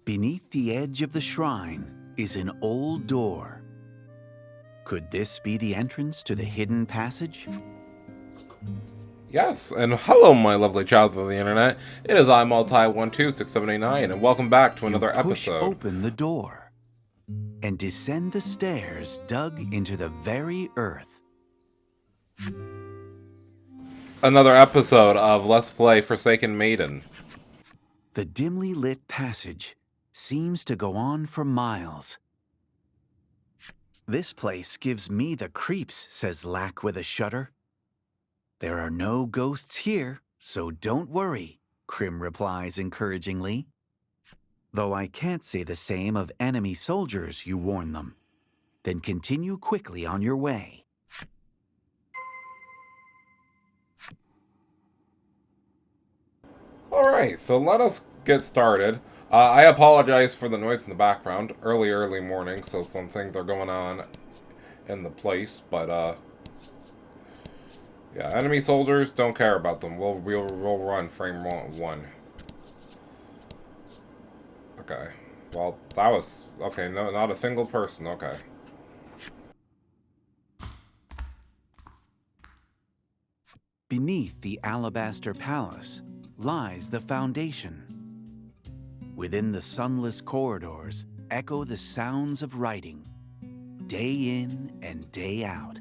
Beneath the edge of the shrine is an old door. Could this be the entrance to the hidden passage? Yes, and hello, my lovely child of the internet. It is I, Multi-126789, and welcome back to another Push episode. open the door and descend the stairs dug into the very earth. Another episode of Let's Play Forsaken Maiden. The dimly lit passage seems to go on for miles. This place gives me the creeps, says Lack with a shudder. There are no ghosts here, so don't worry, Crim replies encouragingly. Though I can't say the same of enemy soldiers, you warn them. Then continue quickly on your way. Alright, so let us get started. I apologize for the noise in the background. Early morning, so some things are going on in the place, but, yeah, enemy soldiers, don't care about them. We'll run frame one. Okay. Well, that was... Okay, no, not a single person. Okay. Beneath the alabaster palace lies the foundation. Within the sunless corridors echo the sounds of writing, day in and day out.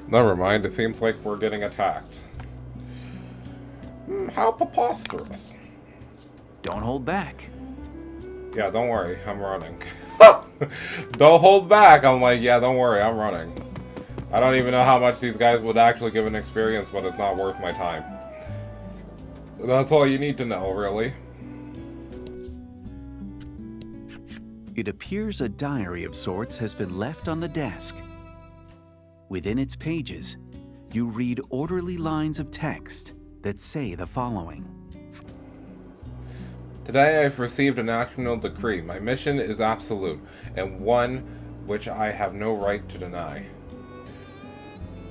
Never mind, it seems like we're getting attacked. How preposterous. Don't hold back. Yeah, don't worry, I'm running. Don't hold back! I'm like, yeah, don't worry, I'm running. I don't even know how much these guys would actually give an experience, but it's not worth my time. That's all you need to know, really. It appears a diary of sorts has been left on the desk. Within its pages, you read orderly lines of text that say the following. Today I've received a national decree. My mission is absolute, and one which I have no right to deny.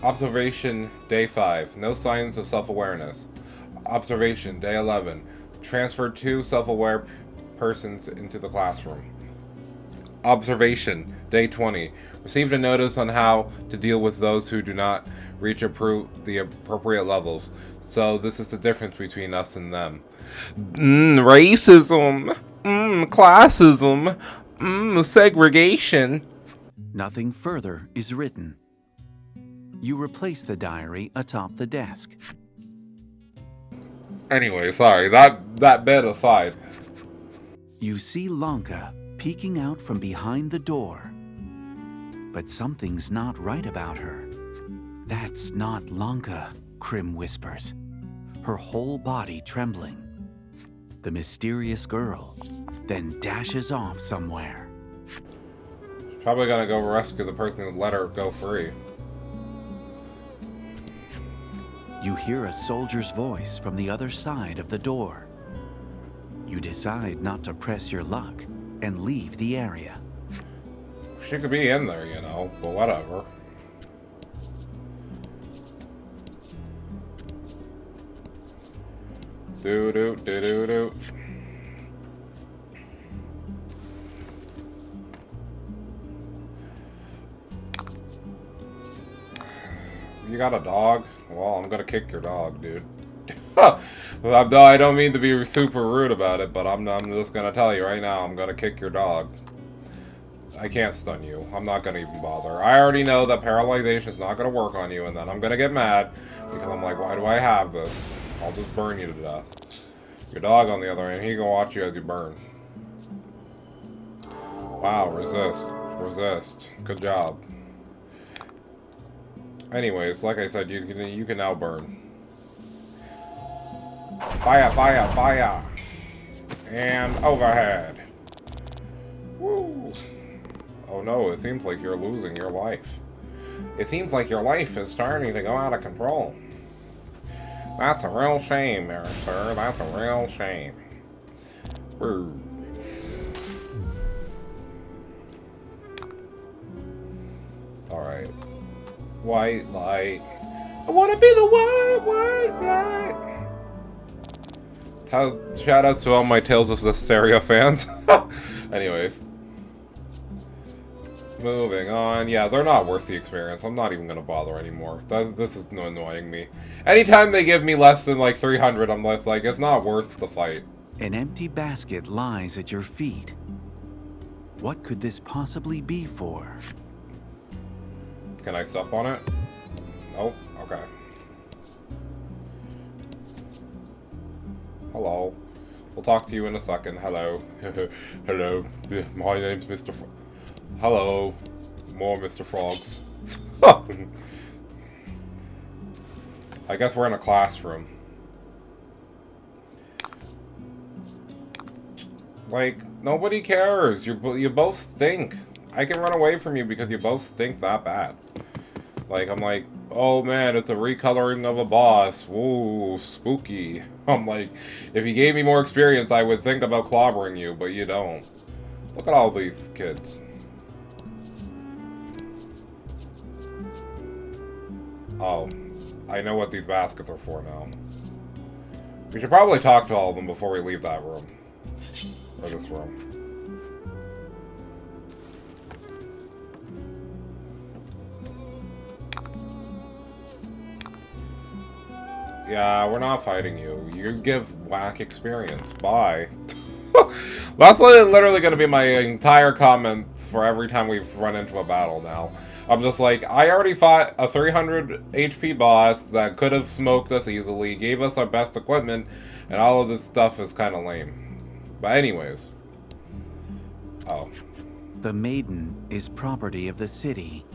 Observation Day 5. No signs of self-awareness. Observation Day 11. Transferred 2 self-aware persons into the classroom. Observation Day 20. Received a notice on how to deal with those who do not reach the appropriate levels. So this is the difference between us and them. Racism. Classism. Segregation. Nothing further is written. You replace the diary atop the desk. Anyway, sorry, that bit aside. You see Lanka peeking out from behind the door. But something's not right about her. That's not Lanka, Crim whispers, her whole body trembling. The mysterious girl then dashes off somewhere. She's probably gonna go rescue the person that let her go free. You hear a soldier's voice from the other side of the door. You decide not to press your luck and leave the area. She could be in there, you know, but whatever. Do. You got a dog? Well, I'm gonna kick your dog, dude. I don't mean to be super rude about it, but I'm just gonna tell you right now, I'm gonna kick your dog. I can't stun you. I'm not gonna even bother. I already know that paralyzation is not gonna work on you, and then I'm gonna get mad because I'm like, why do I have this? I'll just burn you to death. Your dog, on the other hand, he can watch you as you burn. Wow, resist. Good job. Anyways, like I said, you can now burn. Fire! And overhead. Woo! Oh no, it seems like you're losing your life. It seems like your life is starting to go out of control. That's a real shame there, sir. That's a real shame. Alright. White light. I wanna be the white light. Shout outs to all my Tales of Hysteria fans. Anyways. Moving on. Yeah, they're not worth the experience. I'm not even gonna bother anymore. This is annoying me. Anytime they give me less than like 300, I'm less like, it's not worth the fight. An empty basket lies at your feet. What could this possibly be for? Can I step on it? Nope. Okay. Hello. We'll talk to you in a second. Hello. Hello. My name's Mr. Hello. More Mr. Frogs. I guess we're in a classroom. Like, nobody cares. You both stink. I can run away from you because you both stink that bad. Like, I'm like, oh man, it's a recoloring of a boss. Woo, spooky. I'm like, if you gave me more experience, I would think about clobbering you, but you don't. Look at all these kids. Oh, I know what these baskets are for now. We should probably talk to all of them before we leave that room. Or this room. Yeah, we're not fighting you. You give whack experience. Bye. That's literally going to be my entire comment for every time we've run into a battle now. I'm just like, I already fought a 300 HP boss that could have smoked us easily, gave us our best equipment, and all of this stuff is kind of lame. But anyways. Oh. The Maiden is property of the city,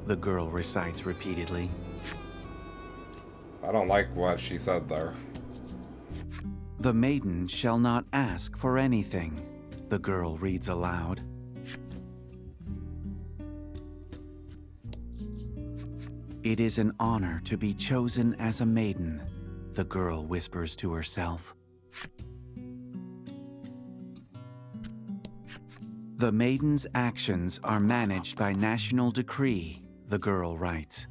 the girl recites repeatedly. I don't like what she said there. The Maiden shall not ask for anything, the girl reads aloud. It is an honor to be chosen as a maiden, the girl whispers to herself. The Maiden's actions are managed by national decree, the girl writes.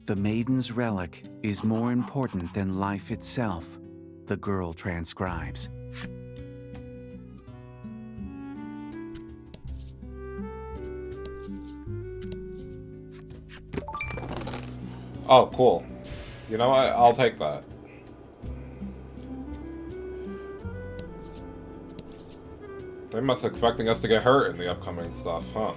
The Maiden's relic is more important than life itself, the girl transcribes. Oh, cool. You know what? I'll take that. They must be expecting us to get hurt in the upcoming stuff, huh?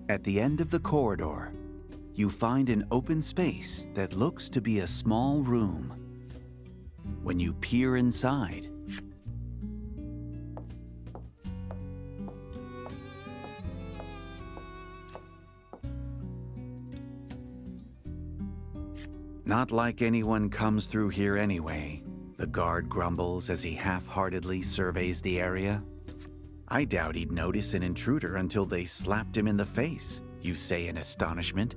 At the end of the corridor, you find an open space that looks to be a small room. When you peer inside, not like anyone comes through here anyway, the guard grumbles as he half-heartedly surveys the area. I doubt he'd notice an intruder until they slapped him in the face, you say in astonishment.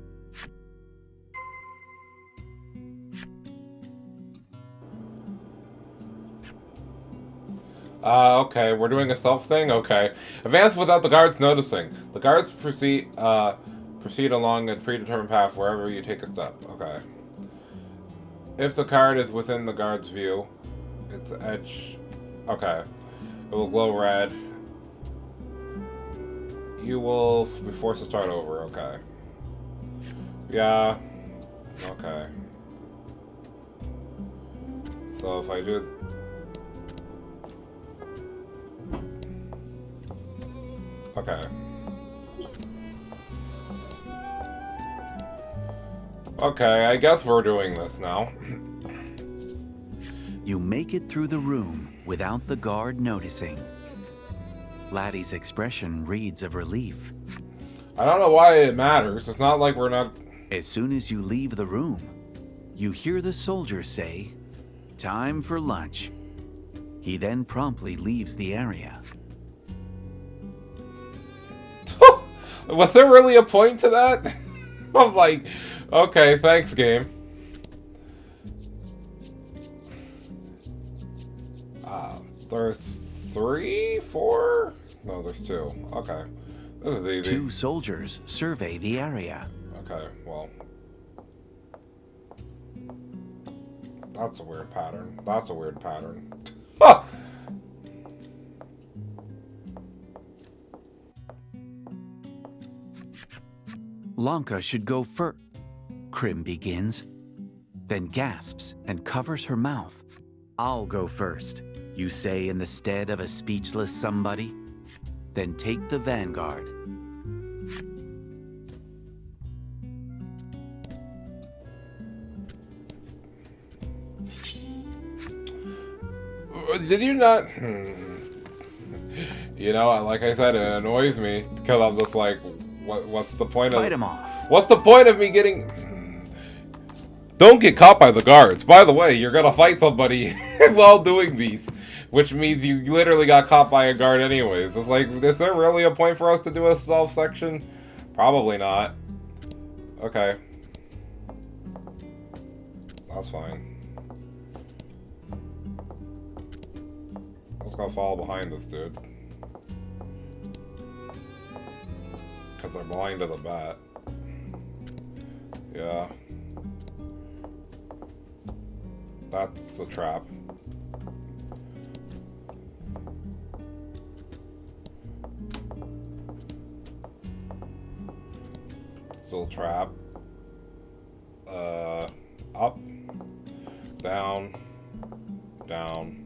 Okay, we're doing a stealth thing? Okay. Advance without the guards noticing. The guards proceed along a predetermined path wherever you take a step. Okay. If the card is within the guard's view, its edge... Okay. It will glow red. You will be forced to start over. Okay. Yeah. Okay. So if I do... Okay. Okay, I guess we're doing this now. You make it through the room without the guard noticing. Laddie's expression reads of relief. I don't know why it matters. It's not like we're not... As soon as you leave the room, you hear the soldier say, "Time for lunch." He then promptly leaves the area. Was there really a point to that? I'm like, okay, thanks, game. There's 3, 4? No, there's 2. Okay. This is easy. 2 soldiers survey the area. Okay, well. That's a weird pattern. That's a weird pattern. Ah! Lanka should go first. Krim begins, then gasps and covers her mouth. I'll go first, you say in the stead of a speechless somebody. Then take the vanguard. Did you not? You know, like I said, it annoys me because I'm just like, what's the point of? Fight him off. What's the point of me getting? Don't get caught by the guards. By the way, you're gonna fight somebody while doing these, which means you literally got caught by a guard anyways. It's like, is there really a point for us to do a stealth section? Probably not. Okay. That's fine. I'm just gonna follow behind this dude. Because they're blind to the bat. Yeah. That's a trap. Still trap. Up. Down. Down.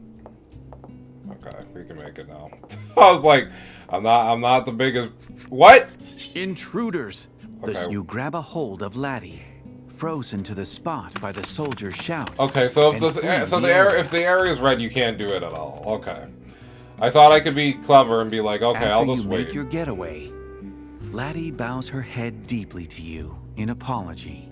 Okay, we can make it now. I was like, I'm not the biggest. What? Intruders! Okay. You grab a hold of Laddie, frozen to the spot by the soldier's shout. Okay, so if the area is red, you can't do it at all. Okay, I thought I could be clever and be like, okay, After I'll just you wait. make your getaway, Laddie bows her head deeply to you in apology.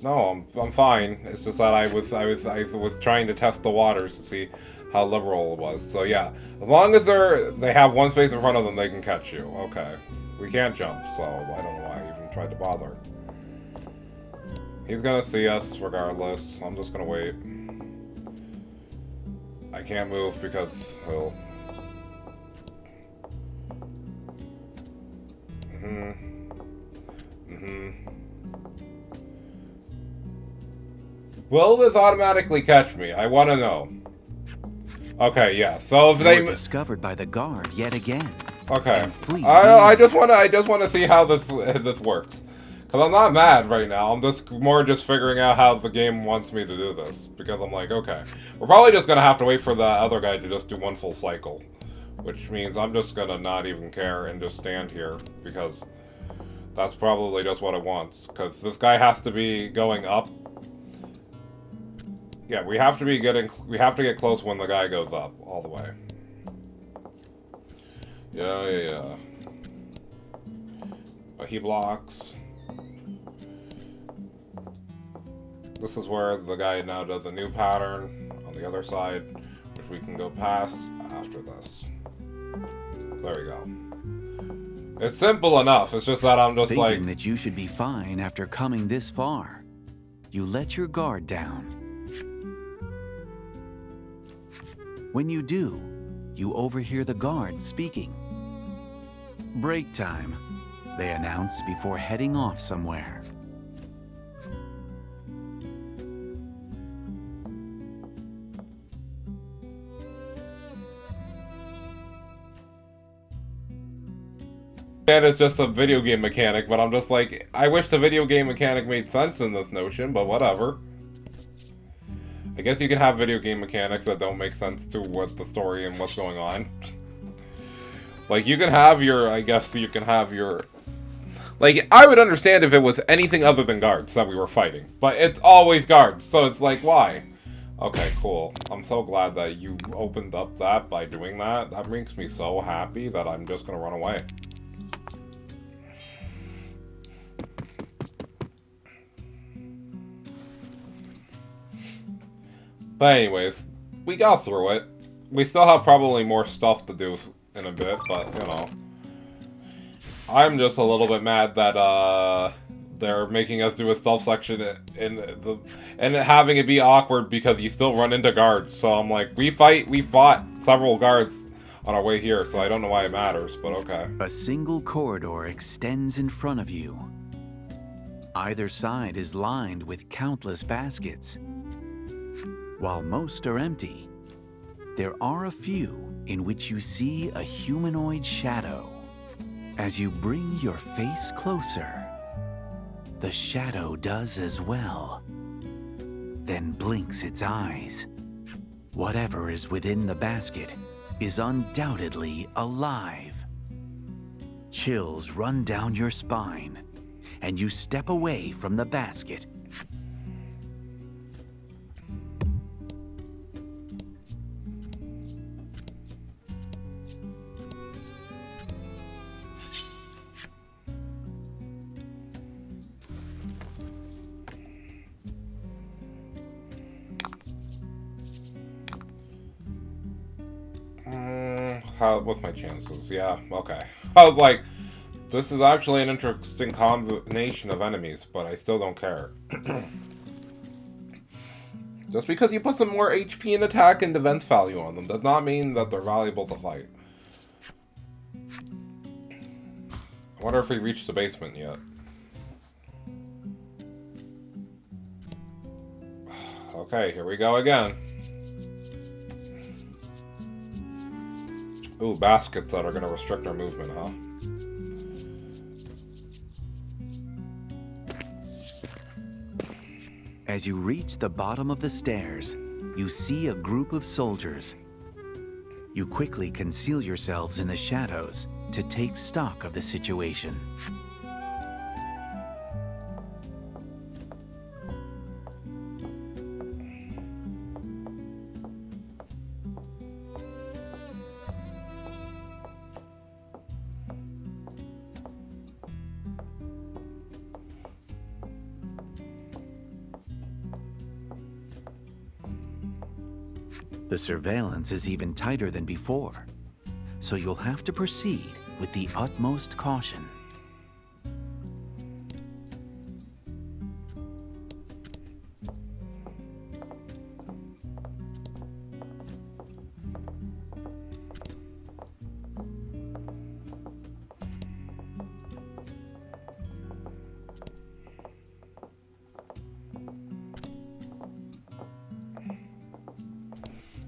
No, I'm fine. It's just that I was trying to test the waters to see how liberal it was. So yeah, as long as they have one space in front of them, they can catch you. Okay, we can't jump, so I don't know why I even tried to bother. He's gonna see us regardless. I'm just gonna wait. I can't move because he'll. Will this automatically catch me? I want to know. Okay, yeah. So if You're discovered by the guard yet again. Okay. I just want to see how this works. Cuz I'm not mad right now. I'm just figuring out how the game wants me to do this, because I'm like, okay. We're probably just going to have to wait for the other guy to just do one full cycle, which means I'm just going to not even care and just stand here, because that's probably just what it wants, cuz this guy has to be going up. Yeah, we have to get close when the guy goes up, all the way. Yeah. But he blocks. This is where the guy now does a new pattern on the other side, which we can go past after this. There we go. It's simple enough, it's just that I'm just thinking that you should be fine after coming this far. You let your guard down. When you do, you overhear the guard speaking. Break time, they announce before heading off somewhere. And it's just a video game mechanic, but I'm just like, I wish the video game mechanic made sense in this notion, but whatever. I guess you can have video game mechanics that don't make sense to what the story and what's going on. Like, you can have your, like, I would understand if it was anything other than guards that we were fighting, but it's always guards, so it's like, why? Okay, cool. I'm so glad that you opened up that by doing that. That makes me so happy that I'm just gonna run away. But anyways, we got through it. We still have probably more stuff to do in a bit, but, you know. I'm just a little bit mad that they're making us do a stealth section and having it be awkward because you still run into guards. So I'm like, we fought several guards on our way here, so I don't know why it matters, but okay. A single corridor extends in front of you. Either side is lined with countless baskets. While most are empty, there are a few in which you see a humanoid shadow. As you bring your face closer, the shadow does as well, then blinks its eyes. Whatever is within the basket is undoubtedly alive. Chills run down your spine, and you step away from the basket. What's my chances? Yeah, okay. I was like, this is actually an interesting combination of enemies, but I still don't care. Just because you put some more HP and attack and defense value on them does not mean that they're valuable to fight. I wonder if we reached the basement yet. Okay, here we go again. Ooh, baskets that are going to restrict our movement, huh? As you reach the bottom of the stairs, you see a group of soldiers. You quickly conceal yourselves in the shadows to take stock of the situation. The surveillance is even tighter than before, so you'll have to proceed with the utmost caution.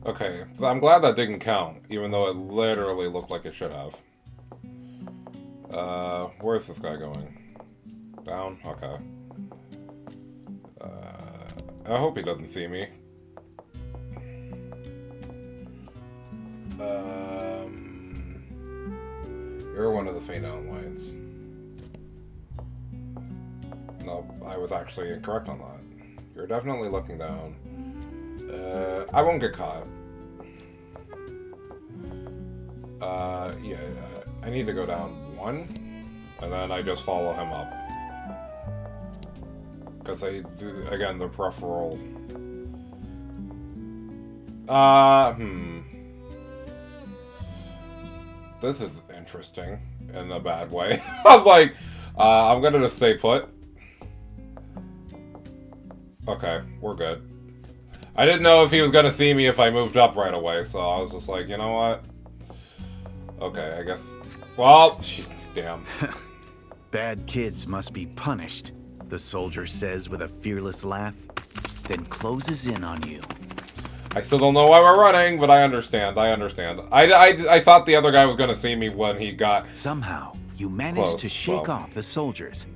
Okay, I'm glad that didn't count, even though it literally looked like it should have. Where's this guy going? Down? Okay. I hope he doesn't see me. You're one of the faint outlines. No, I was actually incorrect on that. You're definitely looking down. I won't get caught. Yeah, I need to go down one, and then I just follow him up. Because they do, again, the peripheral. This is interesting in a bad way. I was like, I'm gonna just stay put. Okay, we're good. I didn't know if he was gonna see me if I moved up right away, so I was just like, you know what? Okay, I guess. Well, damn. Bad kids must be punished, the soldier says with a fearless laugh, then closes in on you. I still don't know why we're running, but I understand. I thought the other guy was gonna see me when he got. Somehow, you manage to shake off the soldiers.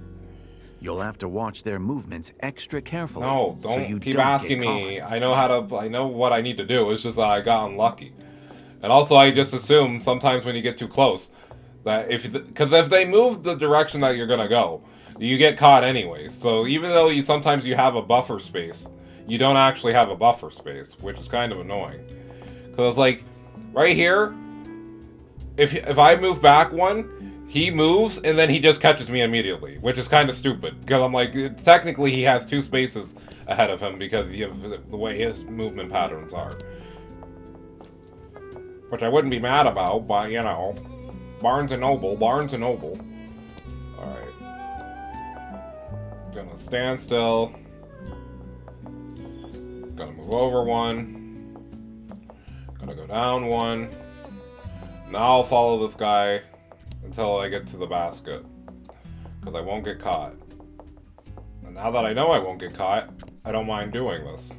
You'll have to watch their movements extra carefully. No, don't so you keep don't asking get me. caught. I know what I need to do. It's just that I got unlucky. And also, I just assume sometimes when you get too close, that because if they move the direction that you're gonna go, you get caught anyways. So even though sometimes you have a buffer space, you don't actually have a buffer space, which is kind of annoying. Because like, right here, if I move back one, he moves and then he just catches me immediately, which is kind of stupid. Because I'm like, technically he has two spaces ahead of him because of the way his movement patterns are. Which I wouldn't be mad about, but you know, Barnes and Noble. Gonna stand still. Gonna move over one. Gonna go down one. Now I'll follow this guy until I get to the basket. Because I won't get caught. And now that I know I won't get caught, I don't mind doing this.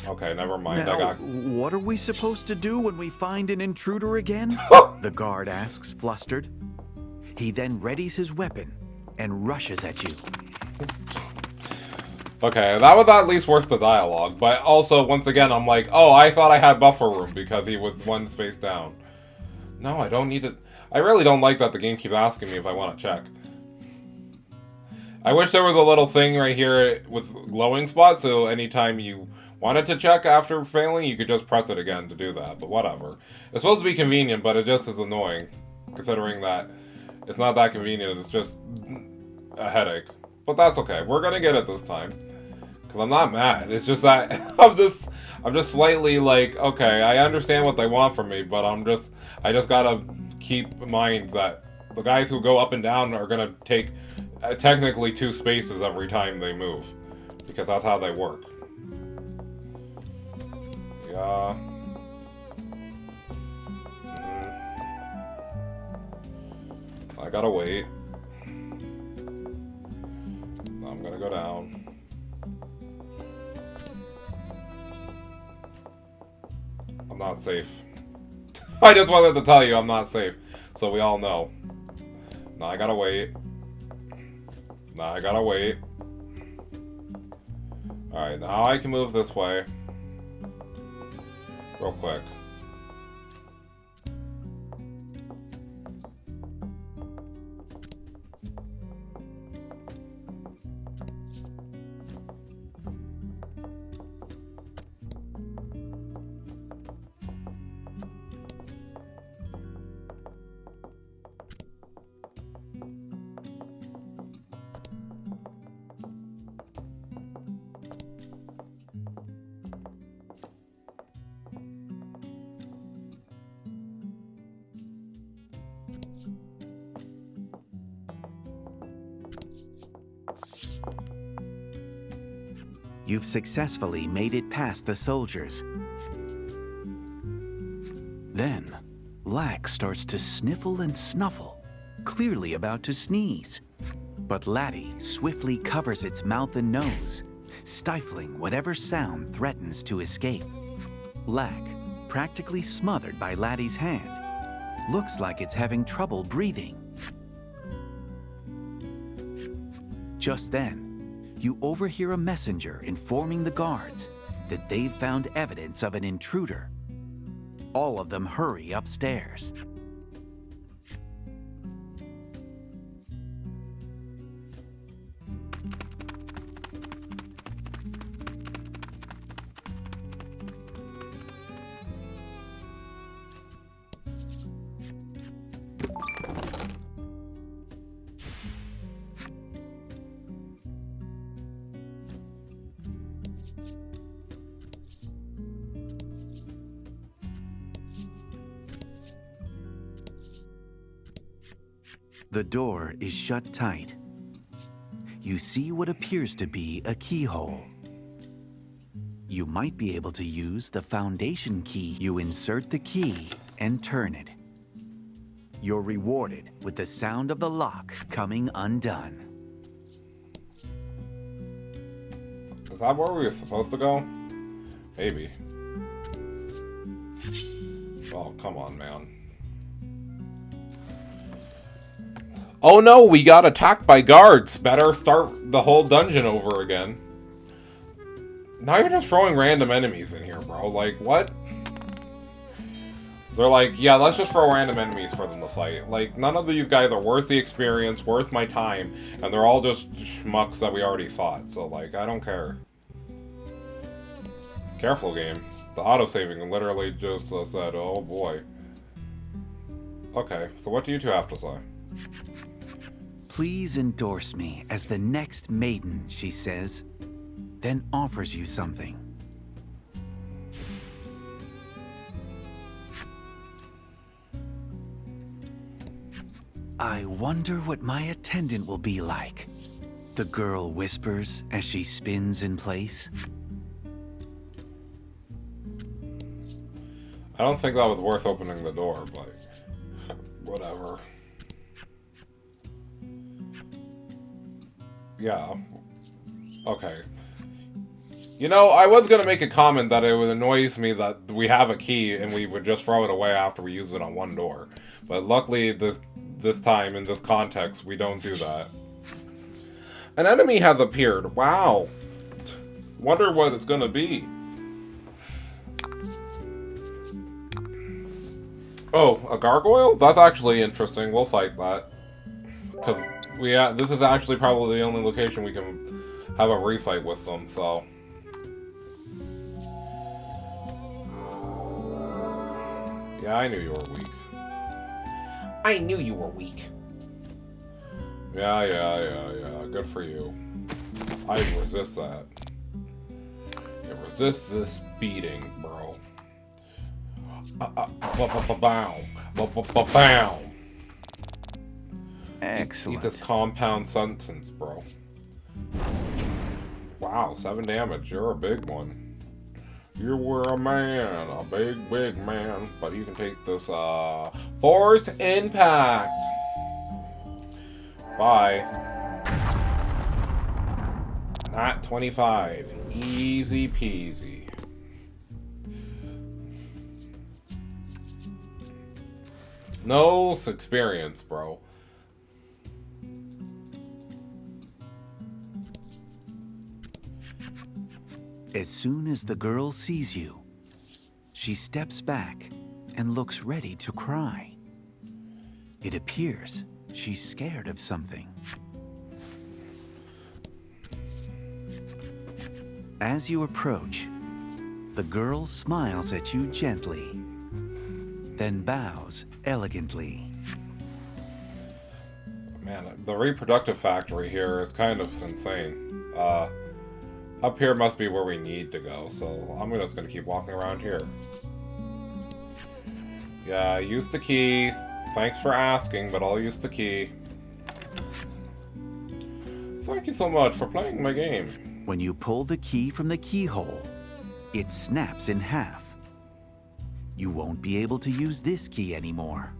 Okay, never mind. Now, what are we supposed to do when we find an intruder again? The guard asks, flustered. He then readies his weapon and rushes at you. Okay, that was at least worth the dialogue, but also, once again, I'm like, oh, I thought I had buffer room because he was one space down. No, I don't need it. I really don't like that the game keeps asking me if I want to check. I wish there was a little thing right here with glowing spots, so anytime you wanted to check after failing, you could just press it again to do that, but whatever. It's supposed to be convenient, but it just is annoying, considering that it's not that convenient, it's just a headache. But that's okay, we're gonna get it this time. Because I'm not mad, it's just that I'm just slightly like, okay, I understand what they want from me, but I just gotta keep in mind that the guys who go up and down are gonna take technically 2 spaces every time they move. Because that's how they work. Yeah. I gotta wait. I'm gonna go down. I'm not safe. I just wanted to tell you I'm not safe, so we all know. Now I gotta wait. Now I gotta wait. Alright, now I can move this way. Real quick. You've successfully made it past the soldiers. Then, Lack starts to sniffle and snuffle, clearly about to sneeze. But Laddie swiftly covers its mouth and nose, stifling whatever sound threatens to escape. Lack, practically smothered by Laddie's hand, looks like it's having trouble breathing. Just then, you overhear a messenger informing the guards that they've found evidence of an intruder. All of them hurry upstairs. The door is shut tight. You see what appears to be a keyhole. You might be able to use the foundation key. You insert the key and turn it. You're rewarded with the sound of the lock coming undone. Is that where we were supposed to go? Maybe. Oh, come on, man. Oh no, we got attacked by guards. Better start the whole dungeon over again. Now you're just throwing random enemies in here, bro. Like, what? They're like, yeah, let's just throw random enemies for them to fight. Like, none of these guys are worth the experience, worth my time, and they're all just schmucks that we already fought. So, like, I don't care. Careful, game. The auto-saving literally just said, oh boy. Okay, so what do you two have to say? Please endorse me as the next Maiden, she says, then offers you something. I wonder what my attendant will be like, the girl whispers as she spins in place. I don't think that was worth opening the door, but whatever. Yeah. Okay. You know, I was gonna make a comment that it annoys me that we have a key and we would just throw it away after we use it on one door. But luckily, this time, in this context, we don't do that. An enemy has appeared. Wow. Wonder what it's gonna be. Oh, a gargoyle? That's actually interesting. We'll fight that. Because this is actually probably the only location we can have a refight with them, so. Yeah, I knew you were weak. I knew you were weak. Yeah. Good for you. I resist that. You resist this beating, bro. Bow. Excellent. Eat this compound sentence, bro. Wow, 7 damage. You're a big one. You were a man, a big man. But you can take this, Force Impact. Bye. Not 25. Easy peasy. No experience, bro. As soon as the girl sees you, she steps back and looks ready to cry. It appears she's scared of something. As you approach, the girl smiles at you gently, then bows elegantly. Man, the reproductive factory here is kind of insane. Up here must be where we need to go, so I'm just gonna keep walking around here. Yeah, use the key. Thanks for asking, but I'll use the key. Thank you so much for playing my game. When you pull the key from the keyhole, it snaps in half. You won't be able to use this key anymore.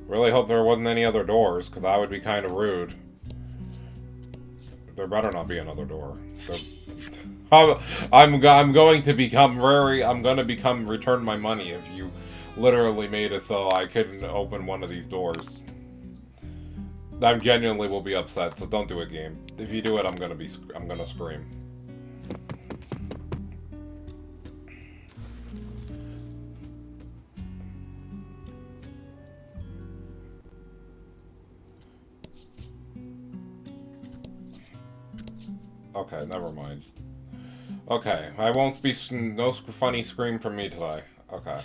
Really hope there wasn't any other doors, because that would be kind of rude. There better not be another door. I'm going to return my money if you literally made it so I couldn't open one of these doors. I genuinely will be upset, so don't do it, game. If you do it, I'm gonna scream. Okay, never mind. Okay, I won't be no funny scream from me today. Okay.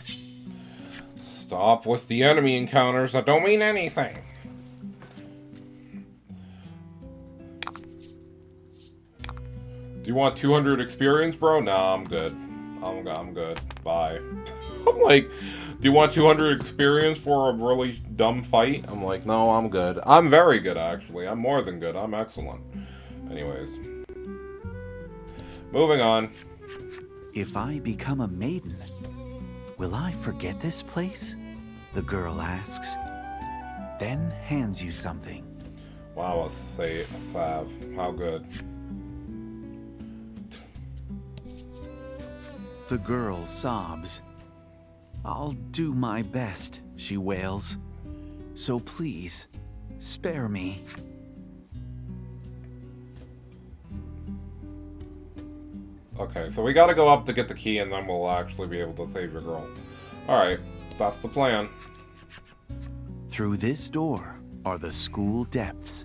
Stop with the enemy encounters that don't mean anything. Do you want 200 experience, bro? Nah, I'm good. I'm good. Bye. I'm like, do you want 200 experience for a really dumb fight? I'm like, no, I'm good. I'm very good, actually. I'm more than good. I'm excellent. Anyways. Moving on. If I become a maiden, will I forget this place? The girl asks, then hands you something. Wow, let's say salve. How good. The girl sobs. I'll do my best, she wails. So please, spare me. Okay, so we gotta go up to get the key and then we'll actually be able to save your girl. Alright, that's the plan. Through this door are the school depths.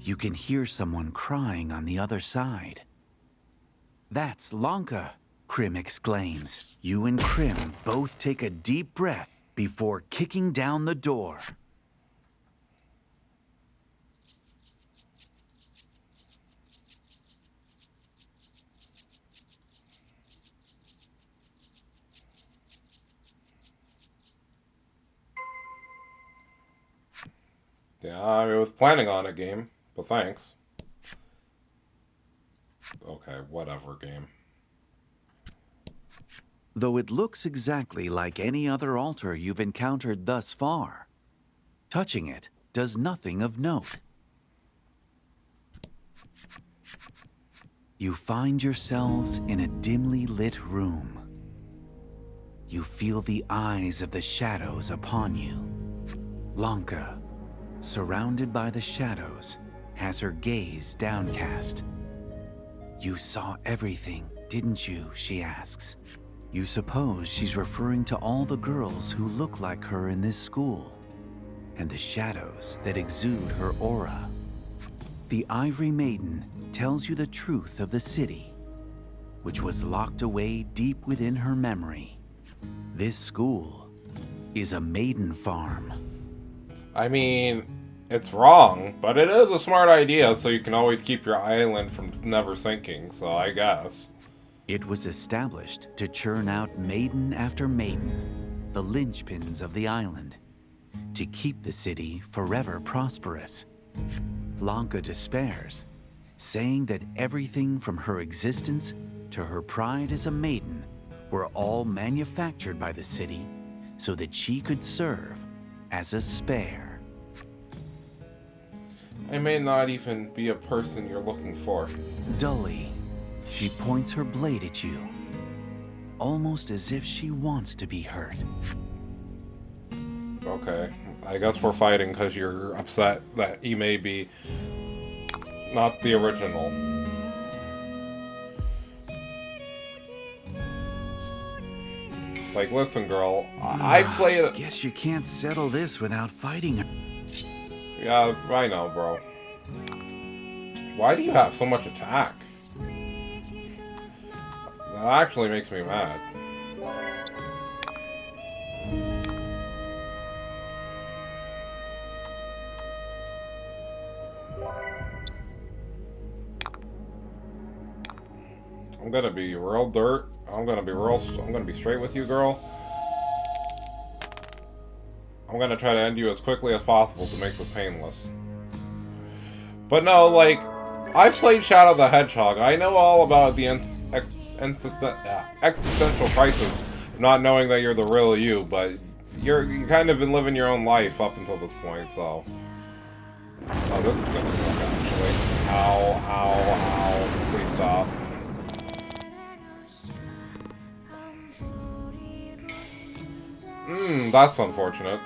You can hear someone crying on the other side. That's Lanka, Krim exclaims. You and Krim both take a deep breath before kicking down the door. Yeah, I was planning on it, game, but thanks. Okay, whatever, game. Though it looks exactly like any other altar you've encountered thus far, touching it does nothing of note. You find yourselves in a dimly lit room. You feel the eyes of the shadows upon you. Lanka, surrounded by the shadows, has her gaze downcast. You saw everything, didn't you? She asks. You suppose she's referring to all the girls who look like her in this school, and the shadows that exude her aura. The Ivory Maiden tells you the truth of the city, which was locked away deep within her memory. This school is a maiden farm. I mean, it's wrong, but it is a smart idea, so you can always keep your island from never sinking, so I guess. It was established to churn out maiden after maiden, the linchpins of the island, to keep the city forever prosperous. Lanka despairs, saying that everything from her existence to her pride as a maiden were all manufactured by the city so that she could serve as a spare. I may not even be a person you're looking for. Dully, she points her blade at you, almost as if she wants to be hurt. Okay, I guess we're fighting because you're upset that he may be not the original. Like, listen, girl, I played... Guess you can't settle this without fighting her. Yeah, I know, bro. Why do you have so much attack? That actually makes me mad. I'm gonna be real dirt. I'm gonna be straight with you, girl. I'm gonna try to end you as quickly as possible to make this painless. But no, like, I played Shadow the Hedgehog. I know all about the existential crisis of not knowing that you're the real you, but you kind of been living your own life up until this point, so. Oh, this is gonna suck, actually. Ow, ow, ow. Please stop. That's unfortunate.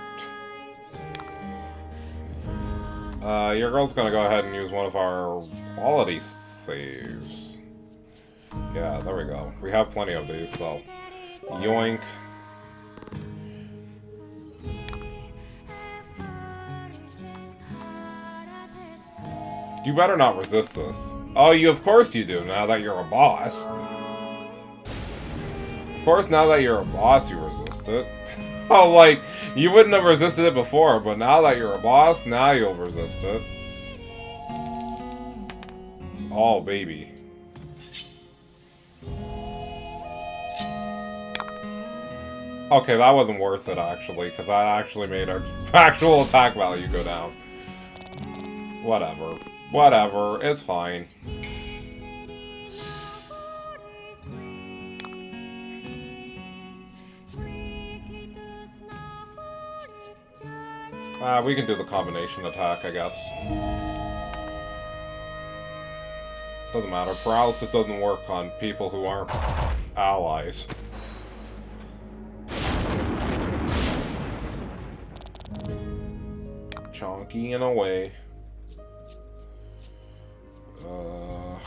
Your girl's gonna go ahead and use one of our quality saves. Yeah, there we go. We have plenty of these, so. Yoink. You better not resist this. Oh, of course you do, now that you're a boss. Of course, now that you're a boss, you resist it. Oh, like, you wouldn't have resisted it before, but now that you're a boss, now you'll resist it. Oh, baby. Okay, that wasn't worth it, actually, because that actually made our actual attack value go down. Whatever. Whatever, it's fine. We can do the combination attack, I guess. Doesn't matter. Paralysis doesn't work on people who aren't allies. Chonky in a way.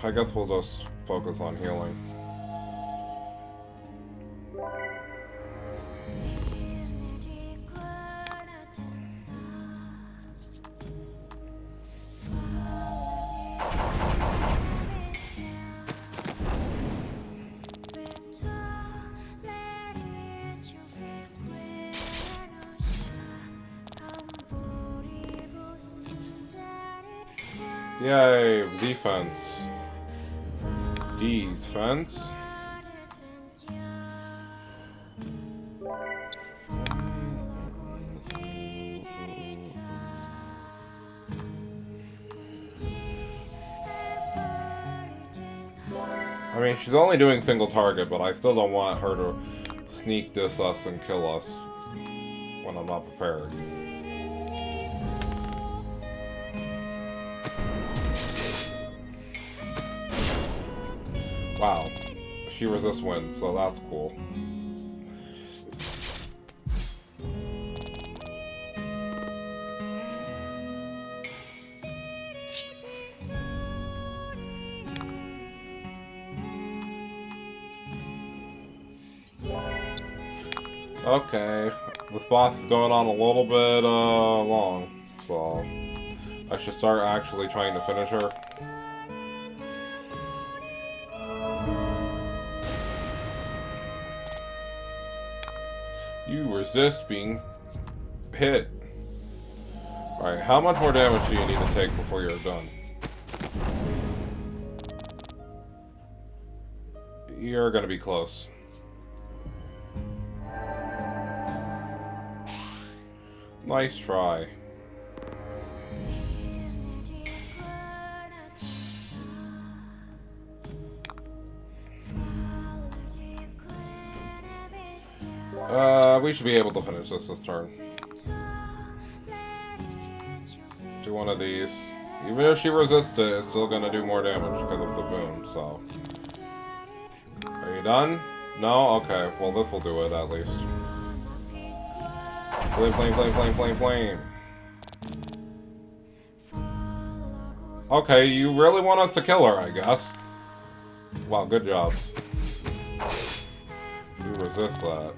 I guess we'll just focus on healing. Yay, defense. Defense. I mean, she's only doing single target, but I still don't want her to sneak this us and kill us when I'm not prepared. Wow. She resists wind, so that's cool. Okay, this boss is going on a little bit long, so I should start actually trying to finish her. You resist being hit. Alright, how much more damage do you need to take before you're done? You're gonna be close. Nice try. We should be able to finish this turn. Do one of these. Even if she resists it, it's still gonna do more damage because of the boom, so. Are you done? No? Okay, well this will do it at least. Flame, flame, flame, flame, flame, flame. Okay, you really want us to kill her, I guess. Wow, good job. You resist that.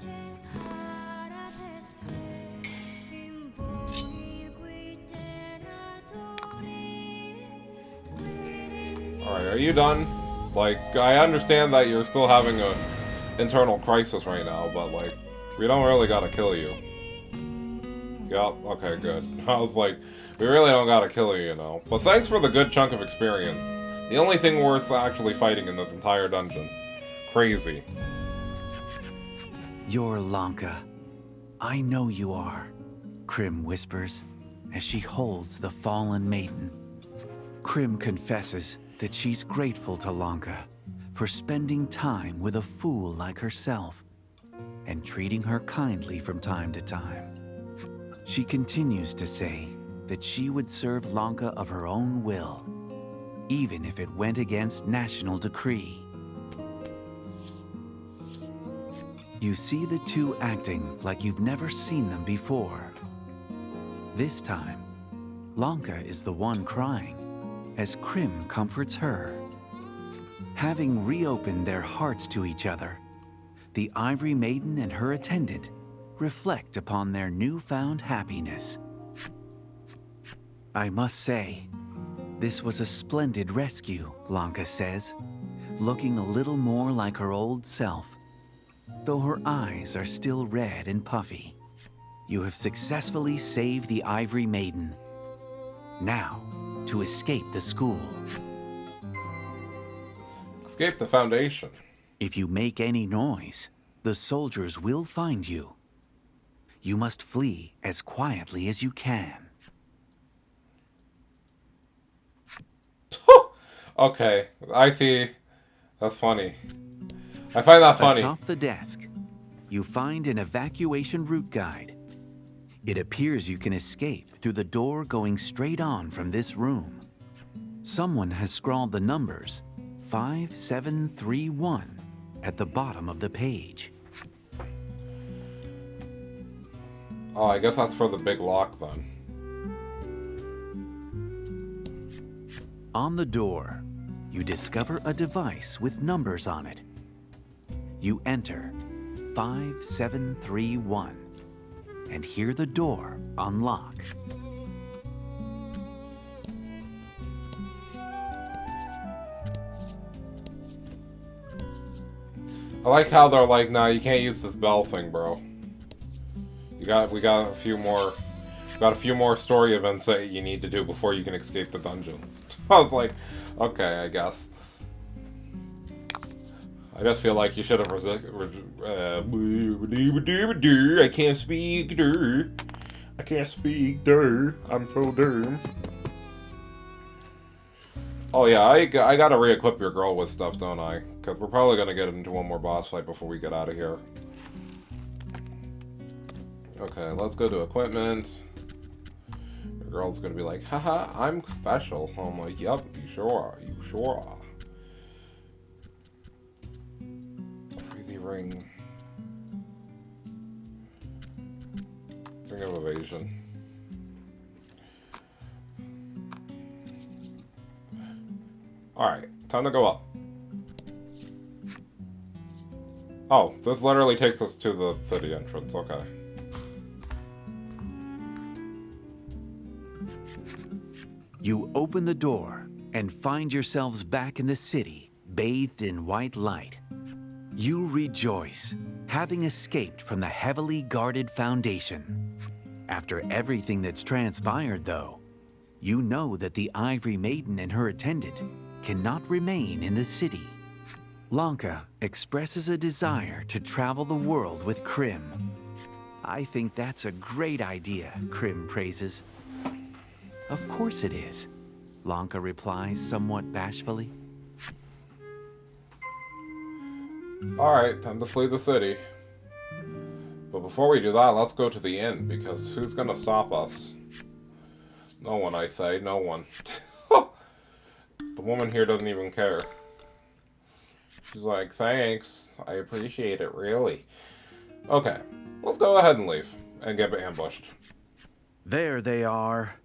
Alright, are you done? Like, I understand that you're still having a internal crisis right now, but like, we don't really gotta kill you. Yep, okay, good. I was like, we really don't gotta kill you, you know. But thanks for the good chunk of experience. The only thing worth actually fighting in this entire dungeon. Crazy. You're Lanka. I know you are, Krim whispers as she holds the fallen maiden. Krim confesses that she's grateful to Lanka for spending time with a fool like herself and treating her kindly from time to time. She continues to say that she would serve Lanka of her own will, even if it went against national decree. You see the two acting like you've never seen them before. This time, Lanka is the one crying, as Krim comforts her. Having reopened their hearts to each other, the Ivory Maiden and her attendant reflect upon their newfound happiness. I must say, this was a splendid rescue, Lanka says, looking a little more like her old self, though her eyes are still red and puffy. You have successfully saved the Ivory Maiden. Now, to escape the school. Escape the Foundation. If you make any noise, the soldiers will find you. You must flee as quietly as you can. Okay, I see. That's funny. I find that funny. Atop the desk, you find an evacuation route guide. It appears you can escape through the door going straight on from this room. Someone has scrawled the numbers 5731 at the bottom of the page. Oh, I guess that's for the big lock then. On the door, you discover a device with numbers on it. You enter 5731 and hear the door unlock. I like how they're like, nah, you can't use this bell thing, bro. We got a few more story events that you need to do before you can escape the dungeon. I was like, okay, I guess. I just feel like you should have I can't speak, I can't speak, I'm so dumb. Oh yeah, I gotta re-equip your girl with stuff, don't I? because we're probably going to get into one more boss fight before we get out of here. Okay, let's go to equipment. The girl's going to be like, haha, I'm special. I'm like, yep, you sure are. You sure are. Breathy ring. Ring of evasion. Alright, time to go up. Oh, this literally takes us to the city entrance, okay. You open the door and find yourselves back in the city, bathed in white light. You rejoice, having escaped from the heavily guarded foundation. After everything that's transpired, though, you know that the Ivory Maiden and her attendant cannot remain in the city. Lanka expresses a desire to travel the world with Krim. I think that's a great idea, Krim praises. Of course it is, Lanka replies somewhat bashfully. Alright, time to flee the city. But before we do that, let's go to the inn, because who's gonna stop us? No one, I say, no one. The woman here doesn't even care. She's like, thanks, I appreciate it, really. Okay, let's go ahead and leave, and get ambushed. There they are.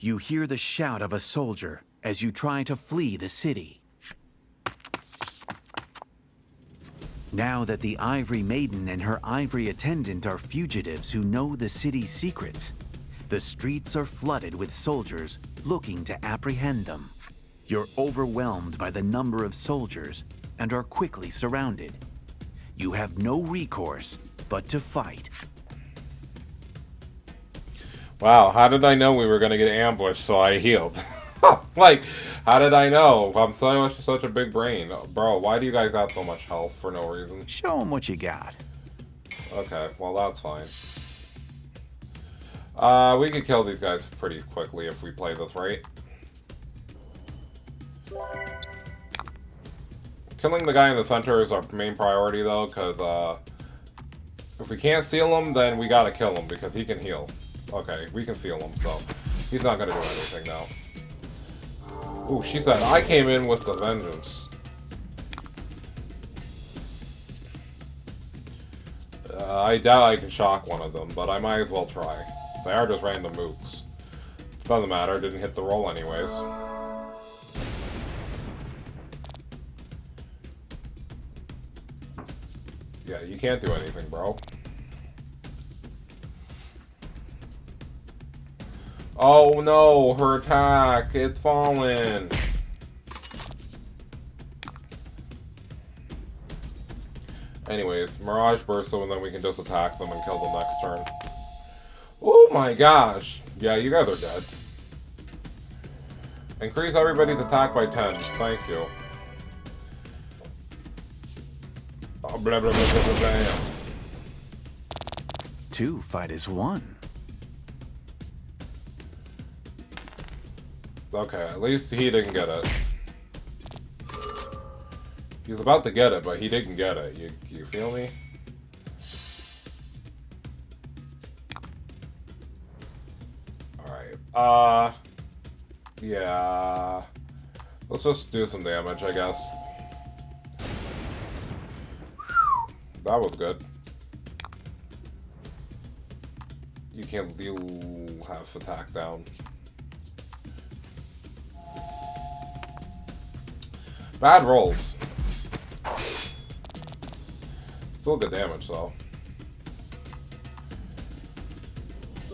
You hear the shout of a soldier as you try to flee the city. Now that the Ivory Maiden and her ivory attendant are fugitives who know the city's secrets, the streets are flooded with soldiers looking to apprehend them. You're overwhelmed by the number of soldiers and are quickly surrounded. You have no recourse but to fight. Wow, how did I know we were gonna get ambushed, so I healed? Like, how did I know? I'm such a big brain. Bro, why do you guys got so much health for no reason? Show them what you got. Okay, well that's fine. We could kill these guys pretty quickly if we play this right. Killing the guy in the center is our main priority though, because if we can't seal him, then we gotta kill him because he can heal. Okay, we can seal him, so he's not gonna do anything now. Ooh, she said, I came in with the vengeance. I doubt I can shock one of them, but I might as well try. They are just random mooks. Doesn't matter, didn't hit the roll anyways. Yeah, you can't do anything, bro. Oh no, her attack, it's fallen. Anyways, Mirage Burst, so then we can just attack them and kill them next turn. Oh my gosh. Yeah, you guys are dead. Increase everybody's attack by 10. Thank you. Oh, blah, blah, blah, blah, blah, blah. 2 fight as 1. Okay, at least he didn't get it. He was about to get it, but he didn't get it. You feel me? Alright, yeah. Let's just do some damage, I guess. That was good. You have attack down. Bad rolls. Still good damage, though.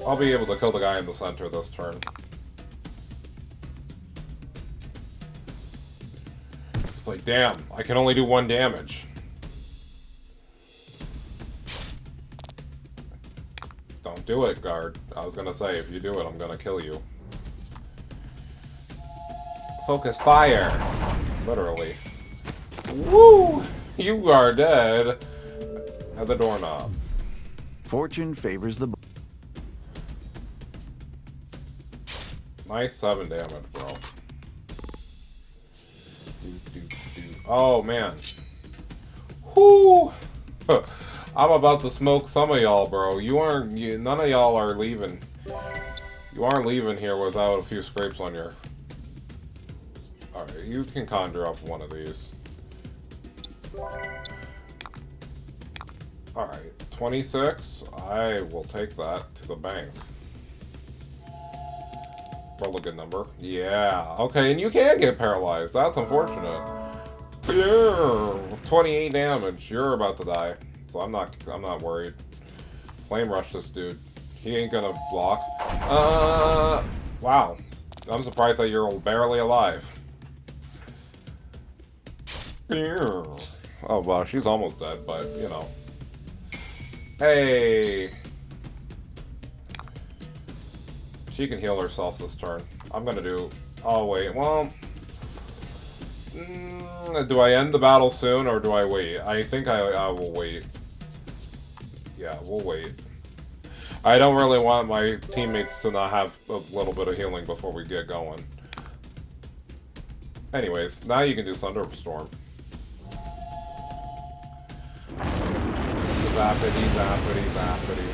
I'll be able to kill the guy in the center this turn. It's like, damn, I can only do 1 damage. Don't do it, guard. I was gonna say, if you do it, I'm gonna kill you. Focus fire! Literally. Woo! You are dead. At the doorknob. Fortune favors the... Nice 7 damage, bro. Oh, man. Whoo! I'm about to smoke some of y'all, bro. None of y'all are leaving. You aren't leaving here without a few scrapes on your... Alright, you can conjure up one of these. Alright, 26. I will take that to the bank. Roll a good number. Yeah. Okay, and you can get paralyzed. That's unfortunate. Yeah. 28 damage. You're about to die. So I'm not worried. Flame rush this dude. He ain't gonna block. Wow. I'm surprised that you're barely alive. Yeah. Oh wow, she's almost dead, but you know. Hey. She can heal herself this turn. I'm gonna do... Oh, wait. Well... do I end the battle soon, or do I wait? I think I will wait. Yeah, we'll wait. I don't really want my teammates to not have a little bit of healing before we get going. Anyways, now you can do Thunderstorm. Zappity, zappity, zappity.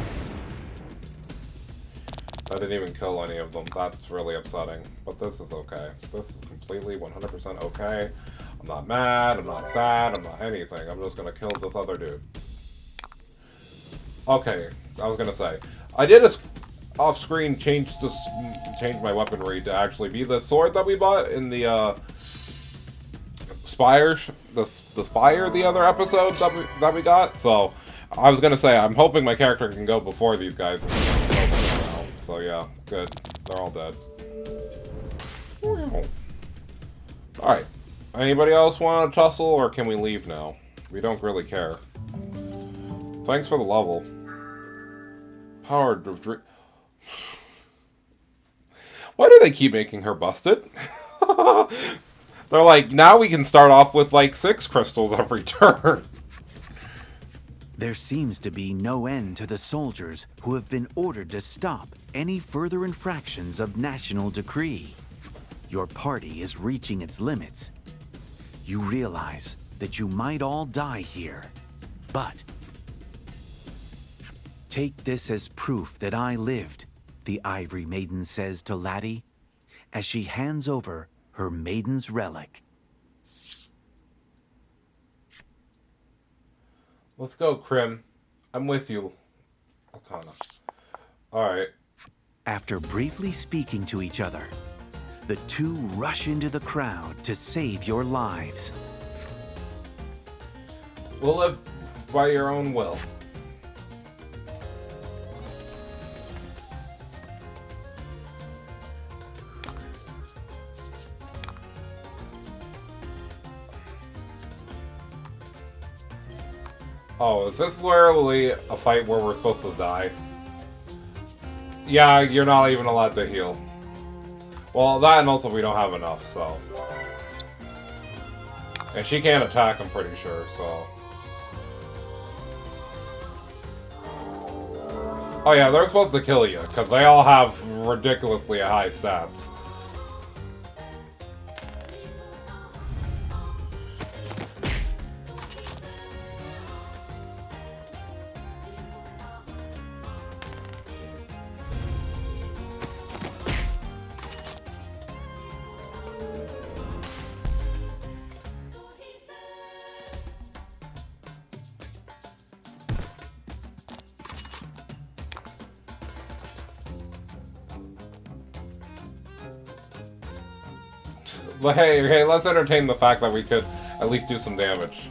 I didn't even kill any of them. That's really upsetting. But this is okay. This is completely 100% okay. I'm not mad. I'm not sad. I'm not anything. I'm just gonna kill this other dude. Okay. I was gonna say. I did off-screen change my weaponry to actually be the sword that we bought in the Spire, the Spire, the other episode that we got. So I was gonna say I'm hoping my character can go before these guys. So yeah, good. They're all dead. Alright. Anybody else want to tussle, or can we leave now? We don't really care. Thanks for the level. Powered of Dream. Why do they keep making her busted? They're like, now we can start off with like 6 crystals every turn. There seems to be no end to the soldiers who have been ordered to stop any further infractions of national decree. Your party is reaching its limits. You realize that you might all die here, but take this as proof that I lived, the Ivory Maiden says to Laddie, as she hands over her maiden's relic. Let's go, Crim. I'm with you, Alcana. Alright. After briefly speaking to each other, the two rush into the crowd to save your lives. We'll live by your own will. Oh, is this literally a fight where we're supposed to die? Yeah, you're not even allowed to heal. Well, that and also we don't have enough, so... And she can't attack, I'm pretty sure, so... Oh yeah, they're supposed to kill you, because they all have ridiculously high stats. But hey, let's entertain the fact that we could at least do some damage.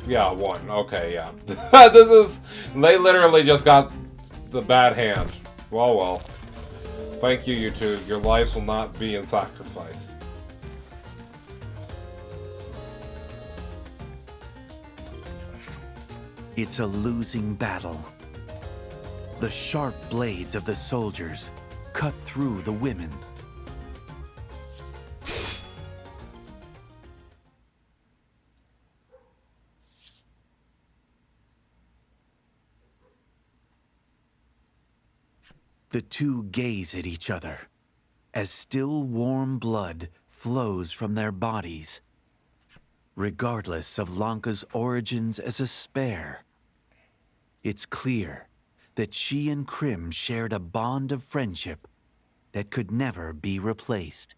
Yeah, 1. Okay, yeah. This is... They literally just got the bad hand. Well. Thank you, you two. Your lives will not be in sacrifice. It's a losing battle. The sharp blades of the soldiers cut through the women. The two gaze at each other as still warm blood flows from their bodies. Regardless of Lanka's origins as a spare, it's clear that she and Krim shared a bond of friendship that could never be replaced.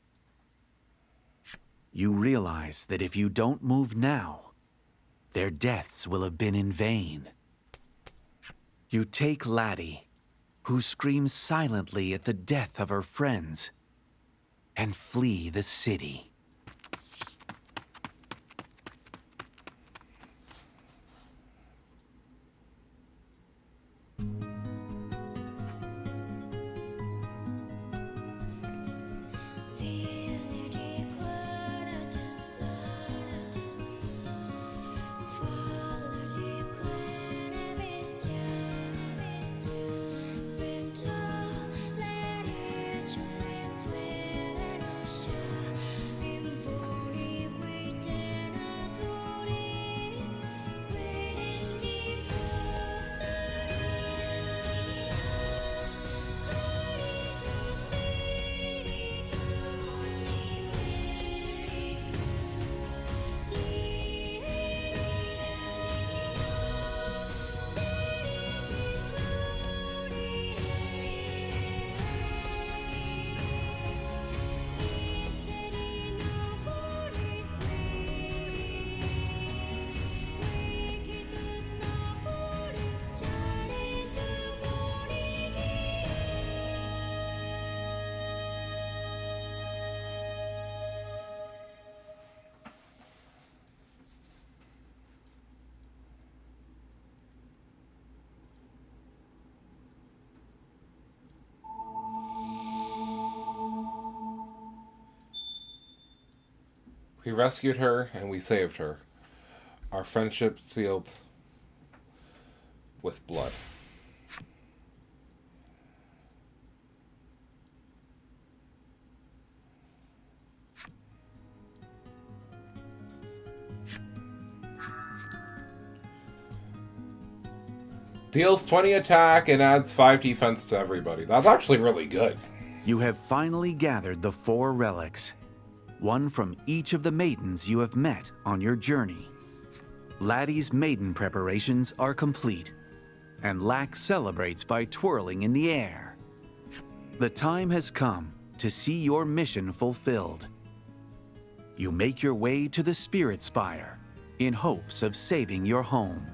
You realize that if you don't move now, their deaths will have been in vain. You take Laddie, who screams silently at the death of her friends, and flee the city. We rescued her and we saved her. Our friendship sealed with blood. Deals 20 attack and adds 5 defense to everybody. That's actually really good. You have finally gathered the 4 relics, one from each of the maidens you have met on your journey. Laddie's maiden preparations are complete, and Lack celebrates by twirling in the air. The time has come to see your mission fulfilled. You make your way to the Spirit Spire in hopes of saving your home.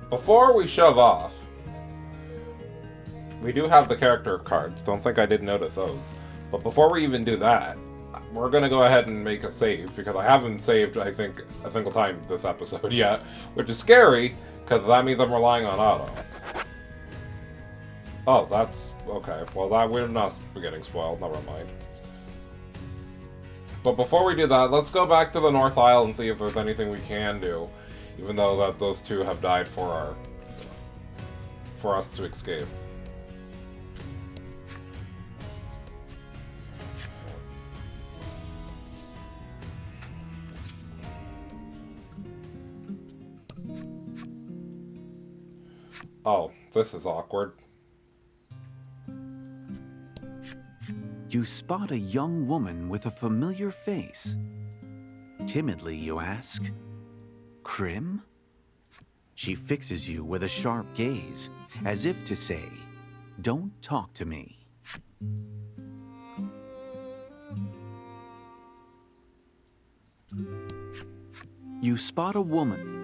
Before we shove off, we do have the character cards. Don't think I did notice those. But before we even do that, we're going to go ahead and make a save, because I haven't saved, I think, a single time this episode yet, which is scary, because that means I'm relying on auto. Oh, that's... okay. Well, that we're not getting spoiled. Never mind. But before we do that, let's go back to the North Isle and see if there's anything we can do, even though that those two have died for us to escape. Oh, this is awkward. You spot a young woman with a familiar face. Timidly, you ask, "Krim?" She fixes you with a sharp gaze, as if to say, "Don't talk to me." You spot a woman.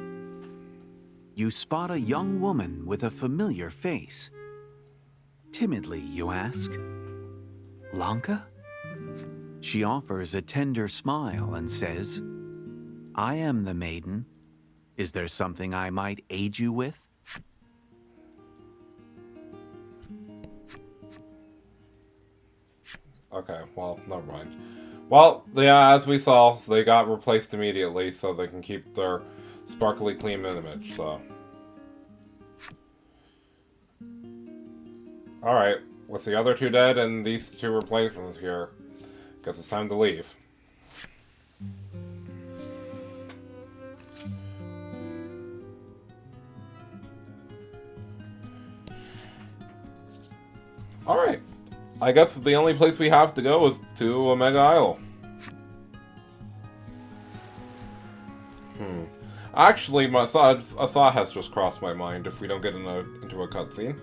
You spot a young woman with a familiar face. Timidly, you ask, "Lanka?" She offers a tender smile and says, "I am the maiden. Is there something I might aid you with?" Okay, well, never mind. Well, yeah, as we saw, they got replaced immediately so they can keep their sparkly clean image, so. Alright, with the other two dead and these two replacements here, guess it's time to leave. Alright. I guess the only place we have to go is to Omega Isle. Actually, a thought has just crossed my mind if we don't get into a cutscene.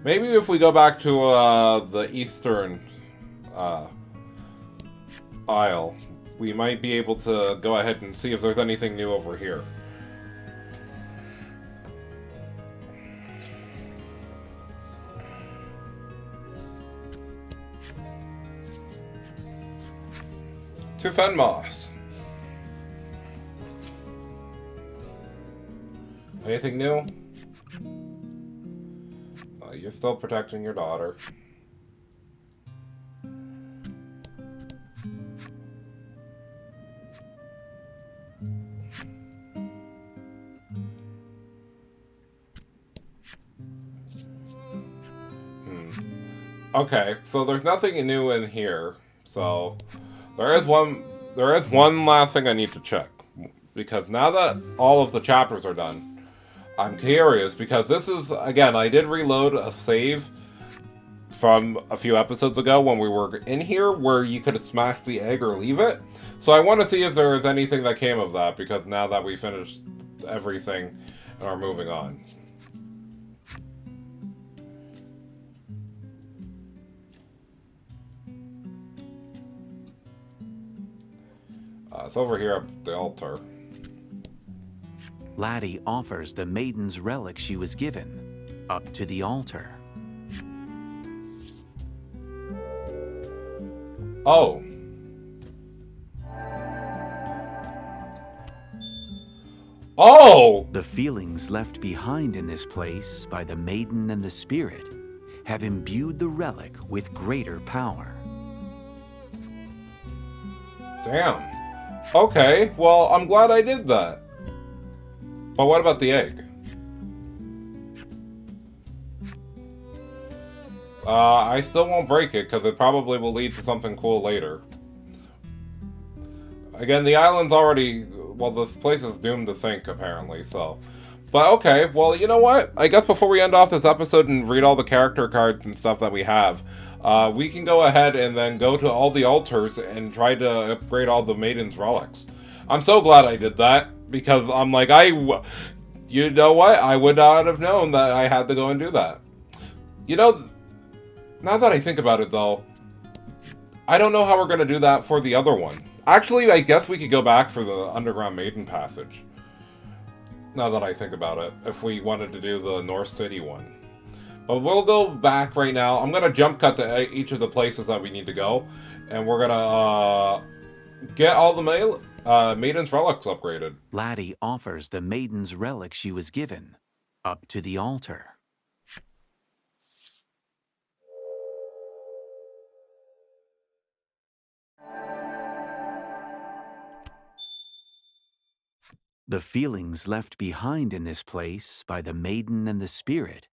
Maybe if we go back to the Eastern Isle, we might be able to go ahead and see if there's anything new over here. To Fenmoss. Anything new? You're still protecting your daughter. Okay, so there's nothing new in here. So there is one last thing I need to check, because now that all of the chapters are done, I'm curious, because this is, again, I did reload a save from a few episodes ago when we were in here where you could smash the egg or leave it. So I want to see if there is anything that came of that, because now that we finished everything and are moving on. It's over here at the altar. Laddie offers the maiden's relic she was given up to the altar. Oh. Oh! The feelings left behind in this place by the maiden and the spirit have imbued the relic with greater power. Damn. Okay, well, I'm glad I did that. But what about the egg? I still won't break it, because it probably will lead to something cool later. Again, the island's already... Well, this place is doomed to sink, apparently, so... But okay, well, you know what? I guess before we end off this episode and read all the character cards and stuff that we have, we can go ahead and then go to all the altars and try to upgrade all the Maiden's relics. I'm so glad I did that, because I'm like, you know what? I would not have known that I had to go and do that. You know, now that I think about it, though, I don't know how we're going to do that for the other one. Actually, I guess we could go back for the Underground Maiden passage. Now that I think about it, if we wanted to do the North City one. But we'll go back right now. I'm going to jump cut to each of the places that we need to go. And we're going to get all the Maiden's relics upgraded. Laddie offers the maiden's relic she was given up to the altar. The feelings left behind in this place by the maiden and the spirit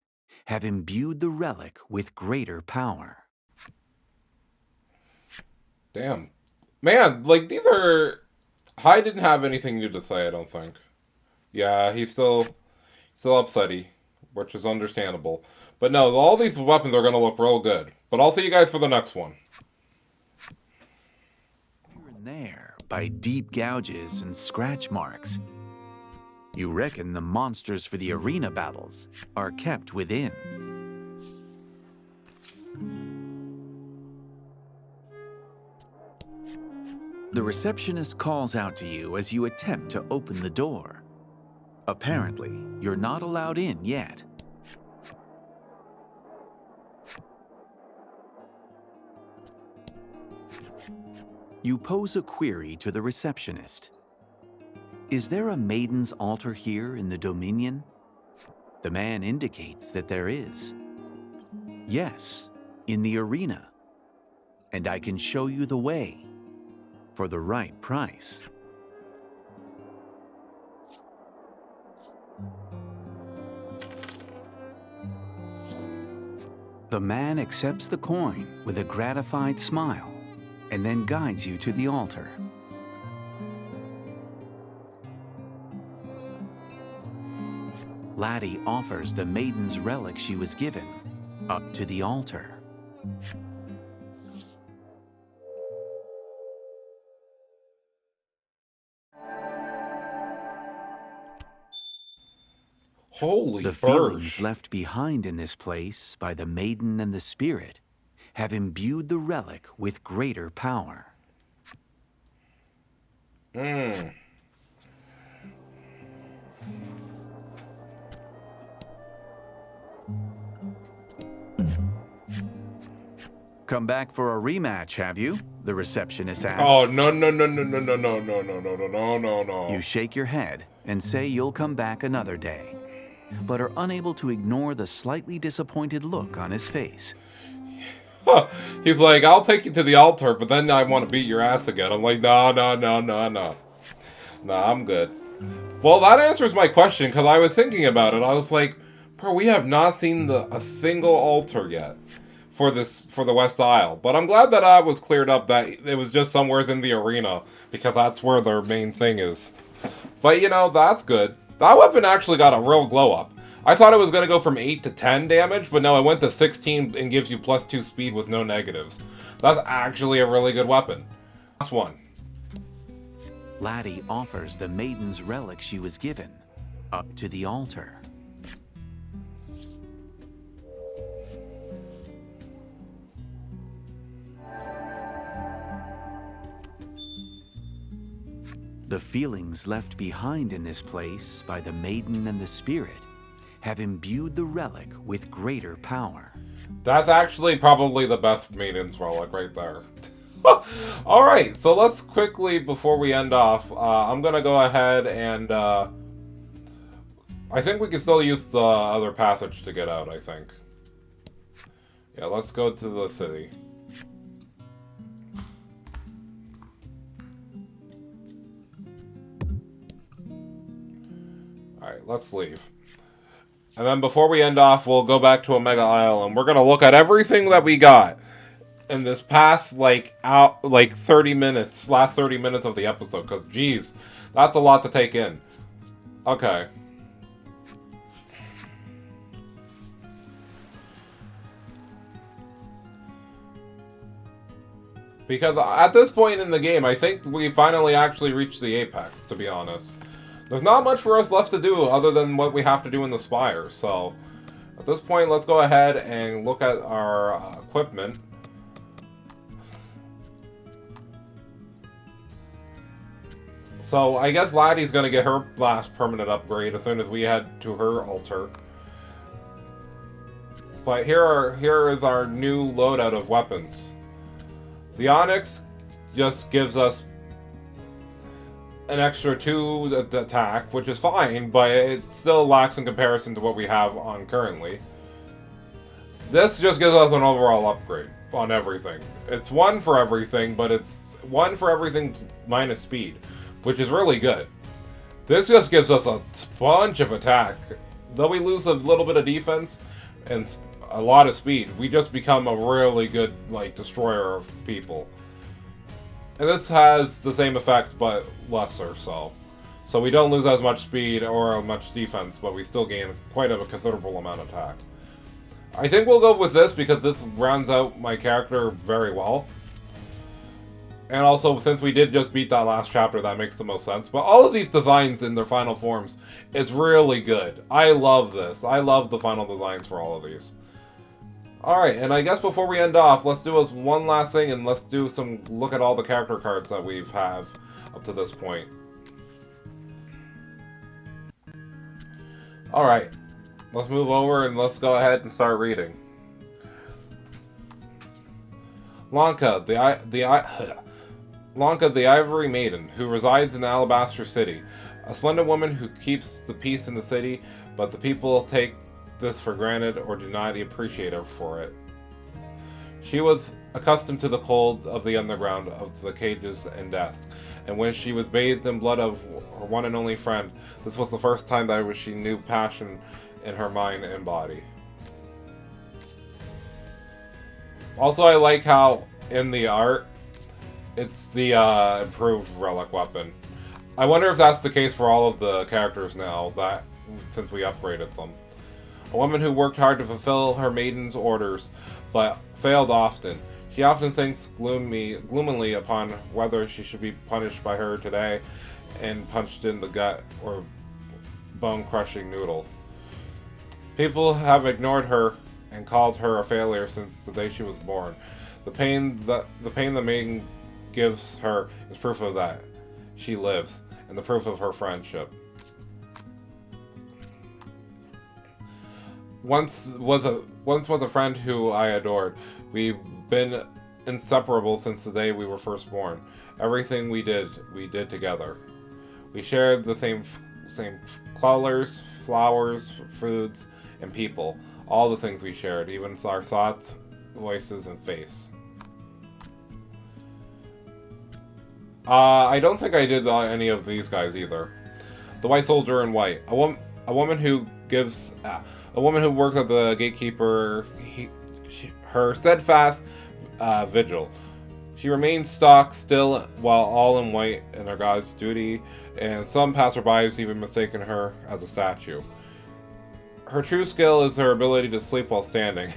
have imbued the relic with greater power. Damn. Man, like, these are... Hy didn't have anything new to say, I don't think. Yeah, he's still upsetty, which is understandable. But no, all these weapons are going to look real good. But I'll see you guys for the next one. Here and there, by deep gouges and scratch marks, you reckon the monsters for the arena battles are kept within. The receptionist calls out to you as you attempt to open the door. Apparently, you're not allowed in yet. You pose a query to the receptionist. Is there a maiden's altar here in the Dominion? The man indicates that there is. Yes, in the arena. And I can show you the way for the right price. The man accepts the coin with a gratified smile and then guides you to the altar. Laddie offers the maiden's relic she was given up to the altar. Holy The feelings left behind in this place by the maiden and the spirit have imbued the relic with greater power. Come back for a rematch, have you? The receptionist asks. Oh, no. You shake your head and say you'll come back another day, but are unable to ignore the slightly disappointed look on his face. He's like, I'll take you to the altar, but then I want to beat your ass again. I'm like, no. Nah, I'm good. Well, that answers my question, because I was thinking about it. I was like, bro, we have not seen a single altar yet for the West Isle. But I'm glad that I was cleared up that it was just somewheres in the arena, because that's where their main thing is. But, you know, that's good. That weapon actually got a real glow up. I thought it was going to go from 8 to 10 damage, but no, it went to 16 and gives you +2 speed with no negatives. That's actually a really good weapon. Last one. Laddie offers the maiden's relic she was given up to the altar. The feelings left behind in this place by the maiden and the spirit have imbued the relic with greater power. That's actually probably the best Maiden's relic right there. Alright, so let's quickly, before we end off, I'm going to go ahead and I think we can still use the other passage to get out, I think. Yeah, let's go to the city. Alright, let's leave. And then before we end off, we'll go back to Omega Isle, and we're going to look at everything that we got in this past, last 30 minutes of the episode, because, geez, that's a lot to take in. Okay. Because at this point in the game, I think we finally actually reached the apex, to be honest. There's not much for us left to do other than what we have to do in the Spire, so at this point, let's go ahead and look at our equipment. So I guess Laddie's gonna get her last permanent upgrade as soon as we head to her altar. But here is our new loadout of weapons. The Onyx just gives us an extra 2 attack, which is fine, but it still lacks in comparison to what we have on currently. This just gives us an overall upgrade on everything. It's 1 for everything, but it's 1 for everything minus speed, which is really good. This just gives us a bunch of attack. Though we lose a little bit of defense and a lot of speed, we just become a really good, destroyer of people. And this has the same effect, but lesser so. So we don't lose as much speed or much defense, but we still gain quite a considerable amount of attack. I think we'll go with this because this rounds out my character very well. And also, since we did just beat that last chapter, that makes the most sense. But all of these designs in their final forms, it's really good. I love this. I love the final designs for all of these. Alright, and I guess before we end off, let's do one last thing and let's do some look at all the character cards that we've have up to this point. Alright, let's move over and let's go ahead and start reading. Lanka, Lanka, the Ivory Maiden, who resides in Alabaster City. A splendid woman who keeps the peace in the city, but the people take this for granted or do not appreciate her for it. She was accustomed to the cold of the underground, of the cages and desks, and when she was bathed in blood of her one and only friend, this was the first time that she knew passion in her mind and body. Also, I like how in the art, it's the improved relic weapon. I wonder if that's the case for all of the characters now, that since we upgraded them. A woman who worked hard to fulfill her maiden's orders, but failed often. She often thinks gloomily upon whether she should be punished by her today and punched in the gut or bone-crushing noodle. People have ignored her and called her a failure since the day she was born. The pain the maiden gives her is proof of that. She lives, and the proof of her friendship. Once was a friend who I adored. We've been inseparable since the day we were first born. Everything we did together. We shared the same colors, flowers, foods, and people. All the things we shared, even our thoughts, voices, and face. I don't think I did any of these guys either. The White Soldier in White. A woman who works at the gatekeeper. Her steadfast vigil. She remains stock still while all in white in her god's duty, and some passerbys even mistaken her as a statue. Her true skill is her ability to sleep while standing,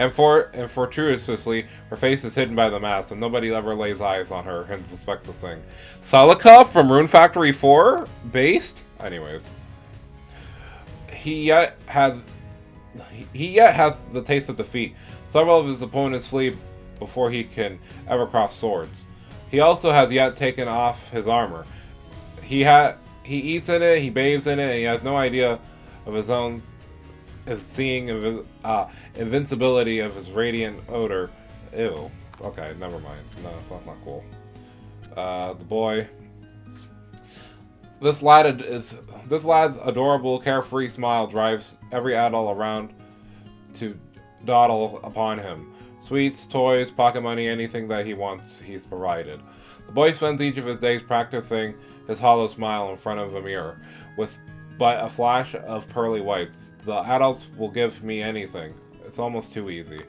and fortuitously, her face is hidden by the mask, and nobody ever lays eyes on her and suspects a thing. Salikov from Rune Factory 4? Based? Anyways. He yet has the taste of defeat. Several of his opponents flee before he can ever cross swords. He also has yet taken off his armor. He eats in it, he bathes in it, and he has no idea of his own invincibility of his radiant odor. Ew. Okay, never mind. No, that's not cool. The boy. This lad's adorable, carefree smile drives every adult around to dawdle upon him. Sweets, toys, pocket money, anything that he wants, he's provided. The boy spends each of his days practicing his hollow smile in front of a mirror, with but a flash of pearly whites. The adults will give me anything. It's almost too easy.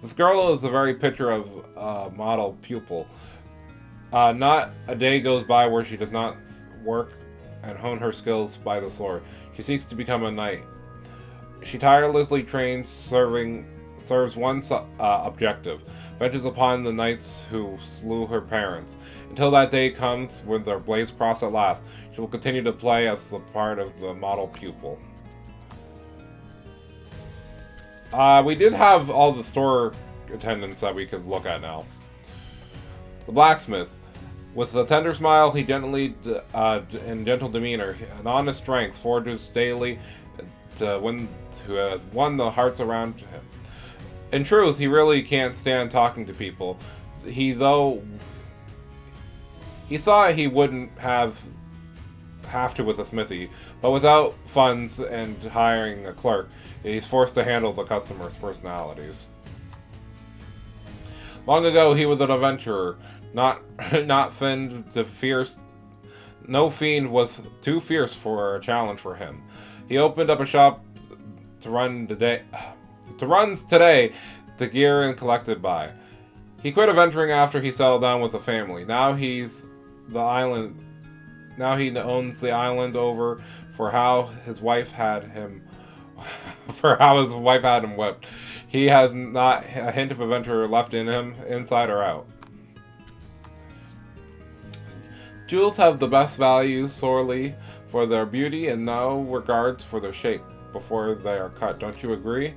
This girl is the very picture of a model pupil. Not a day goes by where she does not work and hone her skills by the sword. She seeks to become a knight. She tirelessly trains, serves one objective, venges upon the knights who slew her parents. Until that day comes when their blades cross at last, she will continue to play as the part of the model pupil. We did have all the store attendants that we could look at now. The blacksmith. With a tender smile, he and gentle demeanor, an honest strength, forges daily who has won the hearts around him. In truth, he really can't stand talking to people. He thought he wouldn't have to with a smithy, but without funds and hiring a clerk, he's forced to handle the customers' personalities. Long ago, he was an adventurer, not fiend to fierce. No fiend was too fierce for a challenge for him. He opened up a shop to runs today to gear and collected by. He quit adventuring after he settled down with a family. Now he owns the island over for how his wife had him whipped. He has not a hint of adventure left in him, inside or out. Jewels have the best value sorely for their beauty and no regards for their shape before they are cut. Don't you agree?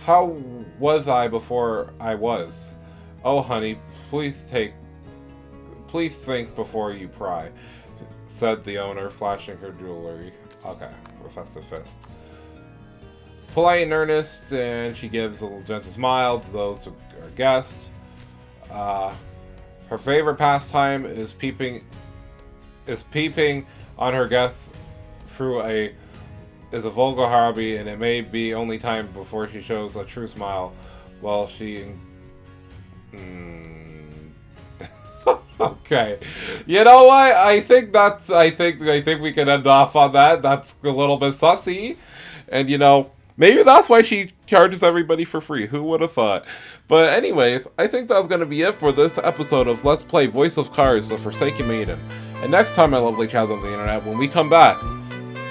How was I before I was? Oh, honey, please think before you pry, said the owner, flashing her jewelry. Okay, with festive fist. Polite and earnest, and she gives a little gentle smile to those who are guests. Her favorite pastime is peeping on her guests through a vulgar hobby, and it may be only time before she shows a true smile while she. Okay, you know what? I think we can end off on that. That's a little bit sussy, and maybe that's why she charges everybody for free. Who would have thought? But anyways, I think that's going to be it for this episode of Let's Play Voice of Cards, The Forsaken Maiden. And next time, my lovely chads on the internet, when we come back,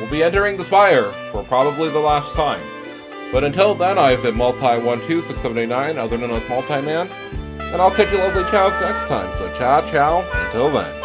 we'll be entering the Spire for probably the last time. But until then, I've been Multi126789, other known as Multi-Man, and I'll catch you lovely chads next time. So ciao, ciao, until then.